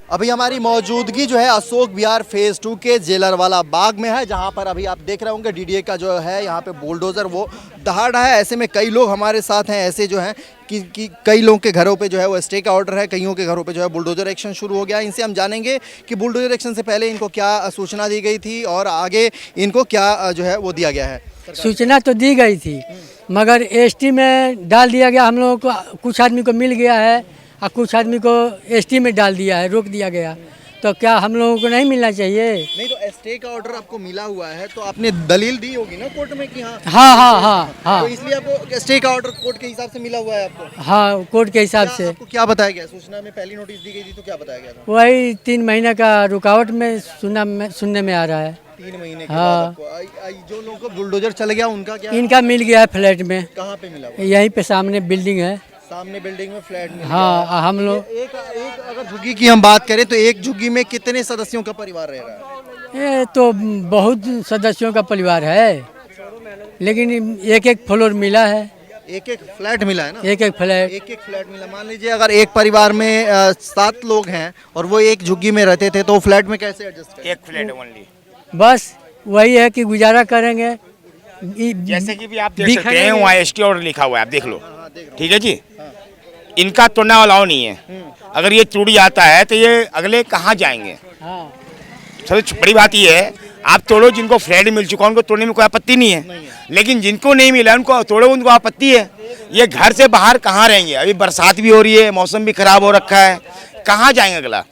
अभी हमारी मौजूदगी जो है अशोक विहार फेज 2 के जेलरवाला बाग में है, जहां पर अभी आप देख रहे होंगे डीडीए का जो है यहाँ पे बुलडोजर वो दहाड़ रहा है। ऐसे में कई लोग हमारे साथ हैं ऐसे जो हैं कि कई लोगों के घरों पे जो है वो स्टे का ऑर्डर है, कईयों के घरों पे जो है बुलडोजर एक्शन शुरू हो गया। इनसे हम जानेंगे कि बुलडोजर एक्शन से पहले इनको क्या सूचना दी गई थी और आगे इनको क्या जो है वो दिया गया है। सूचना तो दी गई थी मगर एसटी में डाल दिया गया। हम लोगों को कुछ आदमी को मिल गया है और कुछ आदमी को एसटी में डाल दिया है, रोक दिया गया। तो क्या हम लोगों को नहीं मिलना चाहिए? नहीं तो स्टे का ऑर्डर आपको मिला हुआ है तो आपने दलील दी होगी ना कोर्ट में कि हाँ हाँ। तो इसलिए आपको स्टे का ऑर्डर कोर्ट के हिसाब से मिला हुआ है आपको? हाँ, कोर्ट के हिसाब से। आपको क्या बताया गया? सूचना में पहली नोटिस दी गई थी तो क्या बताया गया था? वही 3 महीने का रुकावट में सुनने में आ रहा है। 3 महीने के हाँ। बाद आपको जो लोगों को बुलडोजर चल गया उनका क्या? इनका मिल गया है फ्लैट में। कहाँ पे मिला हुआ? यहीं पे सामने बिल्डिंग है। सामने बिल्डिंग में फ्लैट में? हाँ, हम लोग एक अगर झुग्गी की हम बात करें तो एक झुग्गी में कितने सदस्यों का परिवार रह रहा है? ये तो बहुत सदस्यों का परिवार है, लेकिन एक फ्लोर मिला है। एक फ्लैट मिला है ना? एक फ्लैट। एक फ्लैट मिला। मान लीजिए अगर एक परिवार में 7 लोग हैं और वो एक झुग्गी में रहते थे तो फ्लैट में कैसे एडजस्ट करें? एक फ्लैट ओनली। बस वही है कि गुजारा करेंगे। जैसे कि भी आप देख सकते हैं वहाँ एसटी ऑर्डर लिखा हुआ है, आप देख लो। ठीक है जी। इनका तोड़ना अलाउ नहीं है। अगर ये टूट जाता है तो ये अगले कहाँ जाएंगे? हाँ। सबसे बड़ी बात ये है, आप तोड़ो, जिनको फ्लैट मिल चुका उनको तोड़ने में कोई आपत्ति नहीं है, लेकिन जिनको नहीं मिला उनको तोड़ो, उनको आपत्ति है। ये घर से बाहर कहाँ रहेंगे? अभी बरसात भी हो रही है, मौसम भी खराब हो रखा है, कहाँ जाएंगे अगला?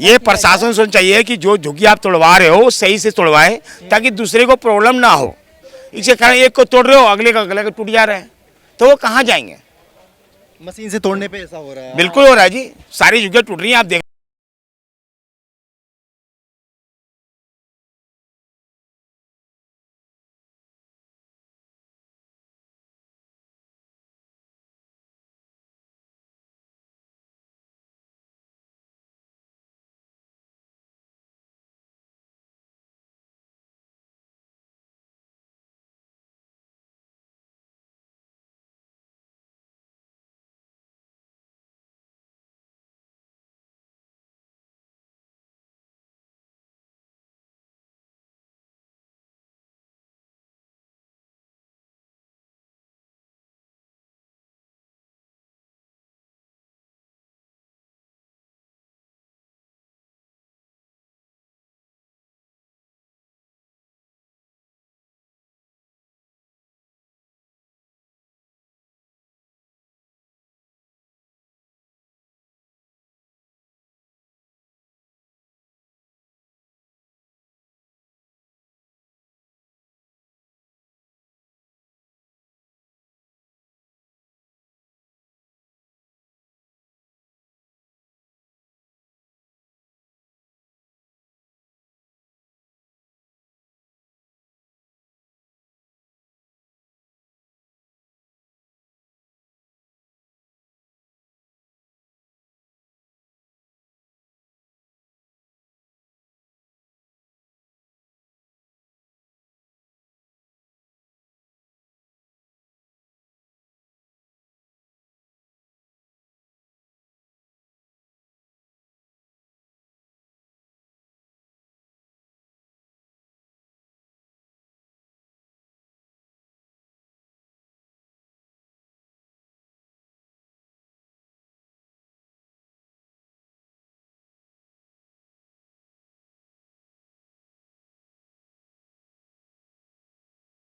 ये प्रशासन से चाहिए कि जो झुग्गी आप तोड़वा रहे हो सही से तोड़वाएं ताकि दूसरे को प्रॉब्लम ना हो। इसके कारण एक को तोड़ रहे हो, अगले का टूट जा रहा है, तो वो कहाँ जाएंगे? मशीन से तोड़ने पे ऐसा हो रहा है? बिल्कुल हो रहा है जी, सारी झुग्गियाँ टूट रही हैं, आप देख।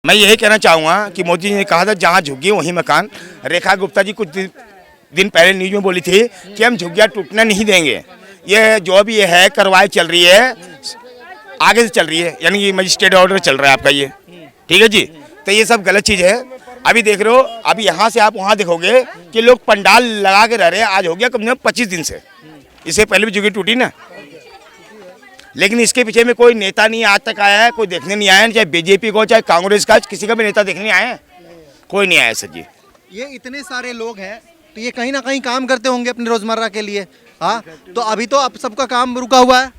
मैं यही कहना चाहूँगा कि मोदी जी ने कहा था जहाँ झुग्गी वहीं मकान। रेखा गुप्ता जी कुछ दिन पहले न्यूज में बोली थी कि हम झुग्गियाँ टूटना नहीं देंगे। ये जो भी ये है कार्रवाई चल रही है, आगे से चल रही है, यानी कि मजिस्ट्रेट ऑर्डर चल रहा है आपका ये। ठीक है जी। तो ये सब गलत चीज़ है। अभी देख रहे हो, अभी यहाँ से आप वहाँ देखोगे कि लोग पंडाल लगा के रह रहे हैं। आज हो गया कम से कम 25 दिन से। इससे पहले भी झुग्गी टूटी ना, लेकिन इसके पीछे में कोई नेता नहीं आज तक आया है, कोई देखने नहीं आया है, चाहे बीजेपी को चाहे कांग्रेस का, किसी का भी नेता देखने आए हैं? कोई नहीं आया सर जी। ये इतने सारे लोग हैं तो ये कहीं ना कहीं काम करते होंगे अपने रोजमर्रा के लिए। हाँ, तो अभी तो आप सबका काम रुका हुआ है?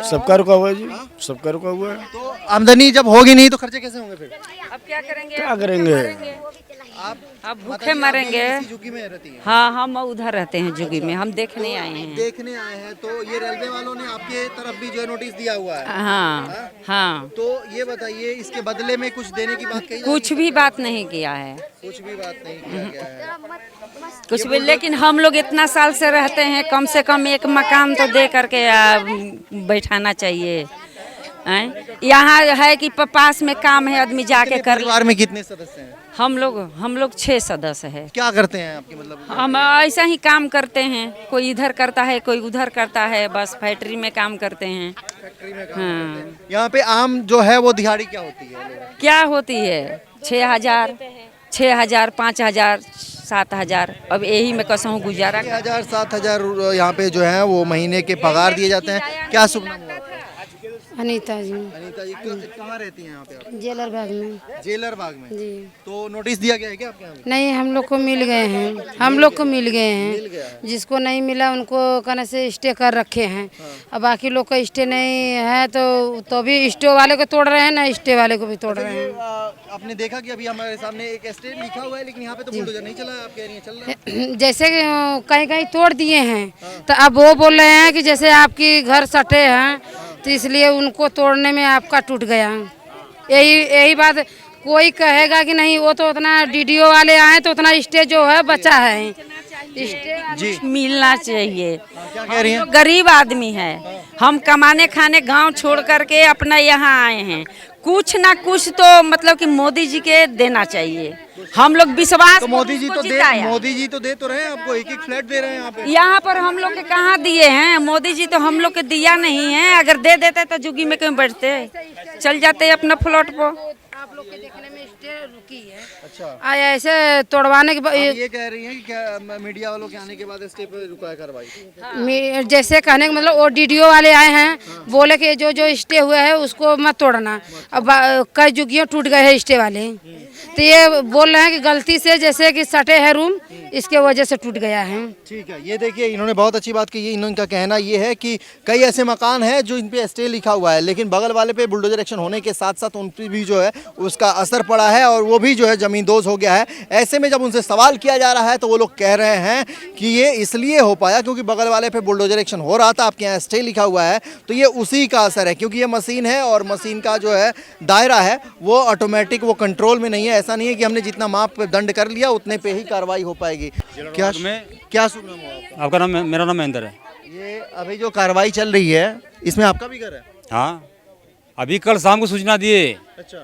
सबका रुका हुआ है जी, सबका रुका हुआ है। तो आमदनी जब होगी नहीं तो खर्चे कैसे होंगे फिर? अब क्या करेंगे? क्या करेंगे? आप अब भूखे माताजी, आप मरेंगे। यहीं इसी झुग्गी में रहती हैं? हाँ, हम उधर रहते हैं जुगी में, हम देखने आए हैं। देखने आए हैं तो ये रेलवे वालों ने आपके तरफ भी जो है नोटिस दिया हुआ है। हाँ हाँ, तो ये बताइए इसके बदले में कुछ देने की बात कही जा कुछ भी बात नहीं किया है, कुछ भी बात नहीं किया गया है। कुछ भी। लेकिन हम लोग इतना साल से रहते हैं, कम से कम एक मकान तो दे करके बैठाना चाहिए। यहाँ है कि पास में काम है, आदमी जाके कर ले। परिवार में कितने सदस्य हैं? हम लोग 6 सदस्य है। क्या करते हैं आपके मतलब? हम ऐसा ही काम करते हैं, कोई इधर करता है, कोई उधर करता है, बस फैक्ट्री में काम करते हैं। हाँ, यहाँ पे आम जो है वो दिहाड़ी क्या होती है? क्या होती है? 6,000, 5,000, 7,000, अब यही में कसहूँ गुजारा। 6,000 7,000 यहाँ पे जो है वो महीने के पगार दिए जाते हैं। क्या शुभ नाम हुआ आपका? अनीता जी, अनीता जी कहाँ रहती हैं यहाँ पे आप? जेलर बाग में जेलर बाग में। जी। तो नोटिस दिया गया है क्या आपके यहाँ पे? नहीं, हम लोग को मिल गए हैं, हम लोग को मिल गए मिल गया हैं। है। जिसको नहीं मिला उनको कहने से स्टे कर रखे हैं। अब बाकी लोग का स्टे नहीं है तो भी स्टे वाले को तोड़ रहे हैं ना, स्टे वाले को भी तोड़ रहे ये, हैं। आपने देखा कि अभी हमारे सामने एक एस्टेट लिखा हुआ है, लेकिन यहाँ पे तो बुलडोजर नहीं चला है, आप कह रही हैं चल रहा है। जैसे कि कहीं कहीं तोड़ दिए हैं, तो अब वो बोल रहे हैं कि जैसे आपकी घर सटे हैं तो इसलिए उनको तोड़ने में आपका टूट गया। यही बात कोई कहेगा कि नहीं, वो तो उतना डीडीओ वाले आए तो उतना स्टे जो है बचा है। जी मिलना चाहिए। क्या कह रही हैं? हम लोग गरीब आदमी है, हम कमाने खाने गांव छोड़ करके अपना यहाँ आए हैं। कुछ ना कुछ तो मतलब कि मोदी जी के देना चाहिए। हम लोग विश्वास तो मोदी जी उसको तो दे जिताया। मोदी जी तो दे तो रहे हैं आपको, एक एक फ्लैट दे रहे हैं यहाँ पे। यहाँ पर हम लोग के कहाँ दिए हैं? मोदी जी तो हम लोग के दिया नहीं है। अगर दे देते तो जुगी में क्यों बैठते, चल जाते अपना फ्लॉट पर। आप लोग के देखने में स्टे रुकी है। अच्छा, ऐसे तोड़वाने के बाद आप ये कह रही हैं कि क्या मीडिया वालों के आने के बाद स्टे पे रुका है कार्रवाई? जैसे कहने का मतलब वो डीडीओ वाले आए हैं, बोले कि जो जो स्टे हुआ है उसको मत तोड़ना। अब कई जुगियों टूट गए हैं स्टे वाले, तो ये बोल रहे हैं कि गलती से जैसे कि सटे है रूम, इसके वजह से टूट गया है। ठीक है, ये देखिए इन्होंने बहुत अच्छी बात की है। इनका कहना ये है कि कई ऐसे मकान हैं जो इन पे स्टे लिखा हुआ है, लेकिन बगल वाले पे बुलडोजर एक्शन होने के साथ साथ उन पर भी जो है उसका असर पड़ा है और वो भी जो है ज़मींदोज़ हो गया है। ऐसे में जब उनसे सवाल किया जा रहा है तो वो लोग कह रहे हैं कि ये इसलिए हो पाया क्योंकि बगल वाले पे बुलडोजर एक्शन हो रहा था, आपके यहाँ स्टे लिखा हुआ है, तो ये उसी का असर है। क्योंकि ये मशीन है और मशीन का जो है दायरा है वो ऑटोमेटिक, वो कंट्रोल में नहीं है। ऐसा नहीं है कि हमने जितना माप दंड कर लिया उतने पे ही कार्रवाई हो पाएगी। क्या क्या शुभ नाम हुआ आपका? आपका नाम? मेरा नाम महेंद्र है। ये अभी जो कार्रवाई चल रही है इसमें आपका भी घर है? हाँ, अभी कल शाम को सूचना दिए अच्छा,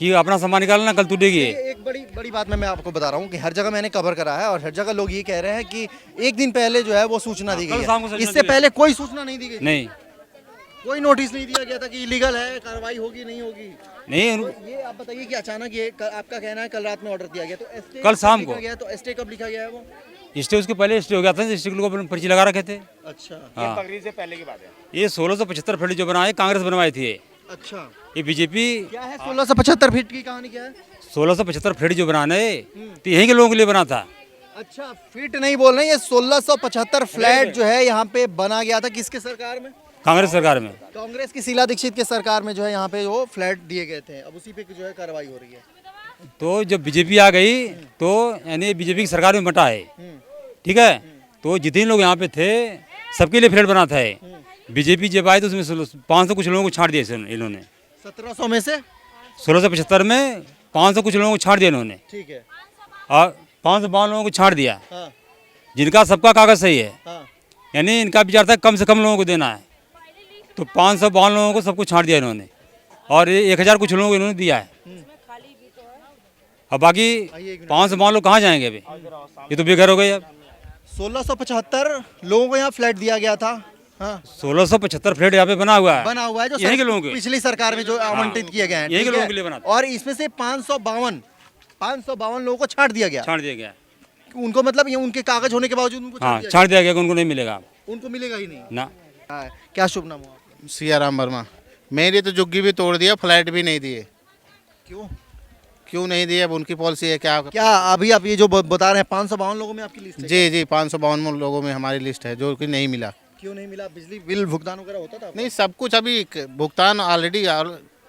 कि अपना सामान निकालना, कल टूटेगी। एक बड़ी बड़ी बात मैं आपको बता रहा हूँ कि हर जगह मैंने कवर करा है और हर जगह लोग ये कह रहे हैं कि एक दिन पहले जो है वो सूचना दी कल गई शाम को है, सूचना इससे दी पहले कोई सूचना नहीं दी गई, नहीं कोई नोटिस नहीं दिया गया था कि इलीगल है, कार्रवाई होगी नहीं होगी। नहीं, तो ये आप बताइए कि अचानक ये आपका कहना है कल रात में ऑर्डर दिया गया, तो स्टे कल शाम लिखा को। गया, तो स्टे कब लिखा गया है वो? स्टे उसके पहले स्टे हो गया था, स्टे के लोग पर्ची लगा रखे थे। अच्छा हाँ, तकरीर से पहले की बात है। ये 1675 फीट जो बनाए कांग्रेस बनवाई थी, अच्छा, ये बीजेपी। क्या है 1675 फीट की कहानी क्या है? 1675 फीट जो बनाने तो यहीं के लोगों के लिए बना था। अच्छा, फीट नहीं बोल रहे हैं, ये 1675 फ्लैट जो है यहाँ पे बना गया था किसके सरकार में? कांग्रेस सरकार में। कांग्रेस की शीला दीक्षित के सरकार में जो है यहाँ पे वो फ्लैट दिए गए थे। अब उसी पे जो है कार्रवाई हो रही है। तो जब बीजेपी आ गई तो यानी बीजेपी की सरकार में बटा है, ठीक है। तो जितने लोग यहाँ पे थे सबके लिए फ्लैट बना था। बीजेपी जब आई तो उसमें 500 कुछ लोगों को छाड़ दिया इन्होंने। 1700 में से 1675 में 500 कुछ लोगों को छाड़ दिया इन्होंने, ठीक है। और 552 लोगों को छाड़ दिया, हाँ, जिनका सबका कागज सही है। हाँ, यानी इनका विचार था कम से कम लोगों को देना है, तो 552 लोगों को सब कुछ छाड़ दिया इन्होंने, और 1000 कुछ लोगों को इन्होंने दिया है। अब बाकी 552 लोग कहाँ जाएंगे अभी? ये तो बेघर हो गए। अब 1675 लोगों को यहाँ फ्लैट दिया गया था। हाँ, 1675 फ्लैट यहाँ पे बना हुआ है, बना हुआ है जो यहीं के लोगों के। पिछली सरकार में जो आवंटित किए गए हैं, यहीं के ठीक लोगों है? के लिए बना था। और इसमें से 552 लोगों को छाड़ दिया गया। छाड़ दिया गया। उनको मतलब ये उनके कागज होने के बावजूद उनको हाँ, छाड़ दिया गया कि उनको नहीं मिलेगा गया। उनको मिलेगा ही नहीं ना। हाँ, क्या शुभ नाम हुआ आपका? सियाराम वर्मा। मेरी तो जुग्गी भी तोड़ दिया, फ्लैट भी नहीं दिए। क्यों नहीं दिए? अब उनकी पॉलिसी है। क्या अभी आप ये जो बता रहे हैं 552 लोगों में आपकी लिस्ट है? जी 552 लोगों में हमारी लिस्ट है जो कि नहीं मिला। क्यों नहीं मिला? बिजली बिल भुगतान वगैरह होता था? नहीं, सब कुछ अभी भुगतान ऑलरेडी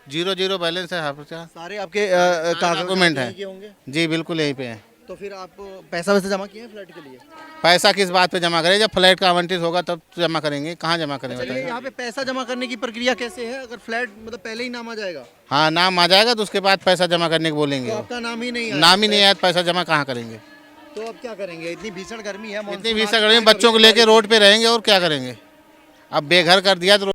0 बैलेंस है यहाँ पे। सारे आपके कागज डॉक्यूमेंट यहीं हैं। के होंगे? जी बिल्कुल यहीं पे है। तो फिर आप पैसा वैसे जमा किए हैं फ्लैट के लिए? पैसा किस बात पे जमा करें, जब फ्लैट का आवंटित होगा तब जमा करेंगे, कहाँ जमा करें चलिए, बताइए। यहाँ पे पैसा जमा करने की प्रक्रिया कैसे है? अगर फ्लैट मतलब पहले ही नाम आ जाएगा हाँ नाम आ जाएगा तो उसके बाद पैसा जमा करने को तो बोलेंगे। आपका नाम ही नहीं आया, नाम ही नहीं आया तो पैसा जमा कहाँ करेंगे। तो अब क्या करेंगे? इतनी भीषण गर्मी है, इतनी मानसून भीषण आ गर्मी में चुका है, बच्चों को कभी लेके रोड पे रहेंगे और क्या करेंगे। अब बेघर कर दिया तो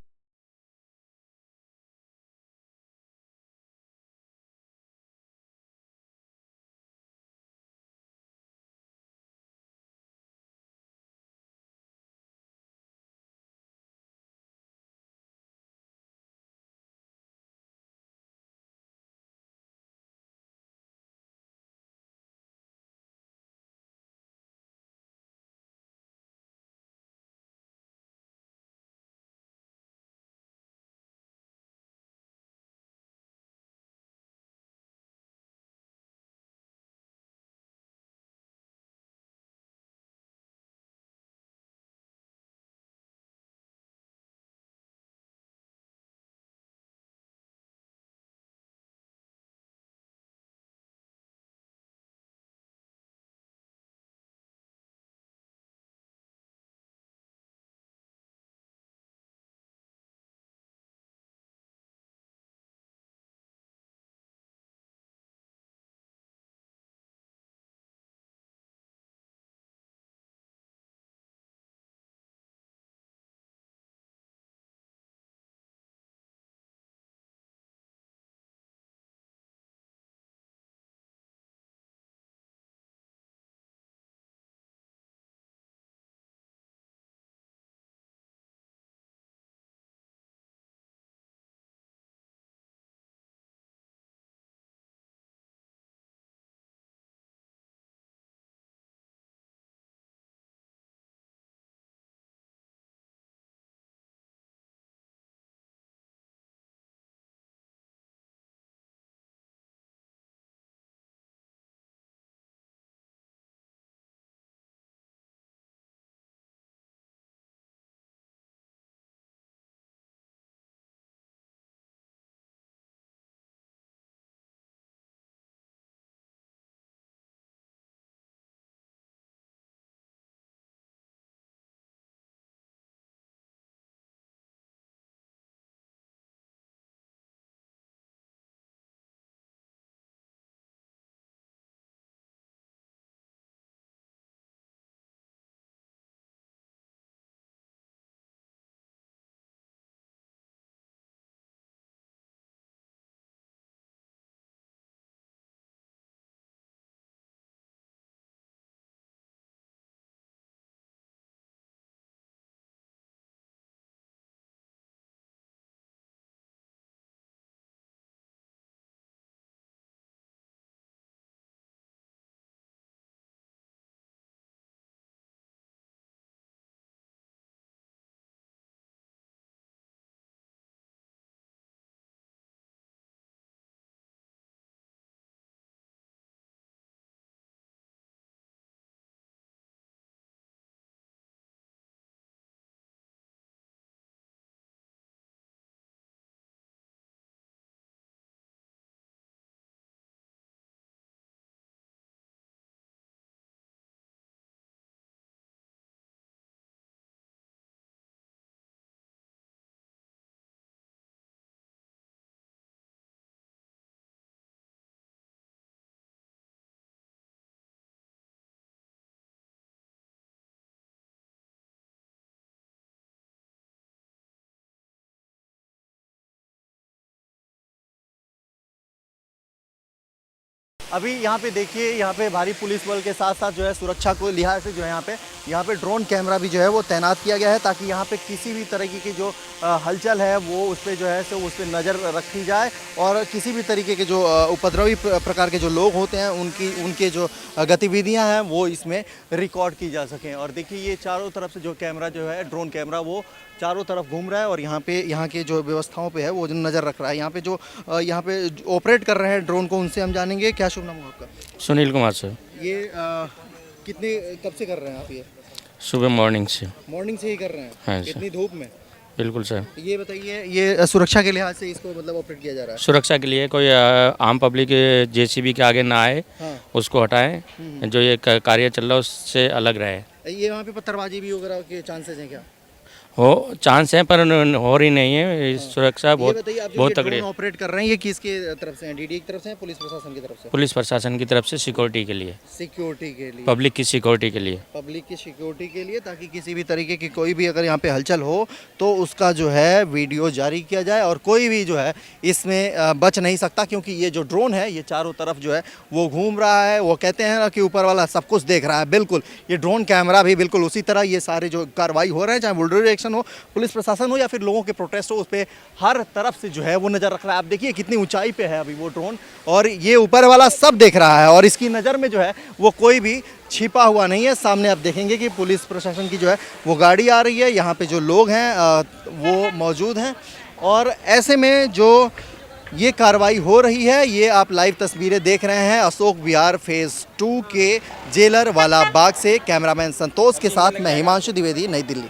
अभी यहाँ पे देखिए, यहाँ पे भारी पुलिस बल के साथ साथ जो है सुरक्षा को लिहाज से जो है यहाँ पे ड्रोन कैमरा भी जो है वो तैनात किया गया है, ताकि यहाँ पे किसी भी तरीके की जो हलचल है वो उस पर जो है सो उस पर नज़र रखी जाए, और किसी भी तरीके के जो उपद्रवी प्रकार के जो लोग होते हैं उनके जो गतिविधियाँ हैं वो इसमें रिकॉर्ड की जा सकें। और देखिए ये चारों तरफ से जो कैमरा जो है, ड्रोन कैमरा, वो चारों तरफ घूम रहा है और यहाँ के जो व्यवस्थाओं पे है वो जो नज़र रख रहा है। यहाँ पे ऑपरेट कर रहे हैं ड्रोन को, उनसे हम जानेंगे। क्या शुभ नाम है आपका? सुनील कुमार सर। ये कब से कर रहे हैं आप? ये सुबह मॉर्निंग से। मॉर्निंग से ही कर रहे हैं? हाँ सर। इतनी धूप में? बिल्कुल सर। ये बताइए, ये सुरक्षा के लिहाज से इसको मतलब ऑपरेट किया जा रहा है? सुरक्षा के लिए कोई आम पब्लिक जेसीबी के आगे ना आए, हाँ। उसको हटाएं, जो ये कार्य चल रहा है उससे अलग रहे। ये वहाँ पे पत्थरबाजी भी वगैरह के चांसेस हैं क्या? हो चांस है पर हो रही नहीं है, सुरक्षा ये बहुत बताइए, आप जो बहुत ये तगड़ी ड्रोन है। ऑपरेट कर रहे हैं, ये किसके तरफ से हैं? डीडीए की तरफ से हैं, पुलिस प्रशासन की तरफ से? पुलिस प्रशासन की तरफ से सिक्योरिटी के लिए, सिक्योरिटी के लिए, पब्लिक की सिक्योरिटी के लिए। पब्लिक की सिक्योरिटी के लिए, ताकि किसी भी तरीके की कोई भी अगर यहाँ पे हलचल हो तो उसका जो है वीडियो जारी किया जाए और कोई भी जो है इसमें बच नहीं सकता, क्योंकि ये जो ड्रोन है ये चारों तरफ जो है वो घूम रहा है। वो कहते हैं ना कि ऊपर वाला सब कुछ देख रहा है, बिल्कुल ये ड्रोन कैमरा भी बिल्कुल उसी तरह ये सारे जो कार्रवाई हो रहे हैं, चाहे बुलडोजर एक्शन हो, पुलिस प्रशासन हो या फिर लोगों के प्रोटेस्ट हो, उस पर हर तरफ से जो है वो नज़र रख रहा है। आप देखिए कितनी ऊंचाई पे है अभी वो ड्रोन, और ये ऊपर वाला सब देख रहा है और इसकी नज़र में जो है वो कोई भी छिपा हुआ नहीं है। सामने आप देखेंगे कि पुलिस प्रशासन की जो है वो गाड़ी आ रही है, यहाँ पे जो लोग हैं वो मौजूद हैं, और ऐसे में जो ये कार्रवाई हो रही है, ये आप लाइव तस्वीरें देख रहे हैं अशोक विहार फेज़ 2 के जेलर वाला बाग से। कैमरामैन संतोष के साथ मैं हिमांशु द्विवेदी, नई दिल्ली।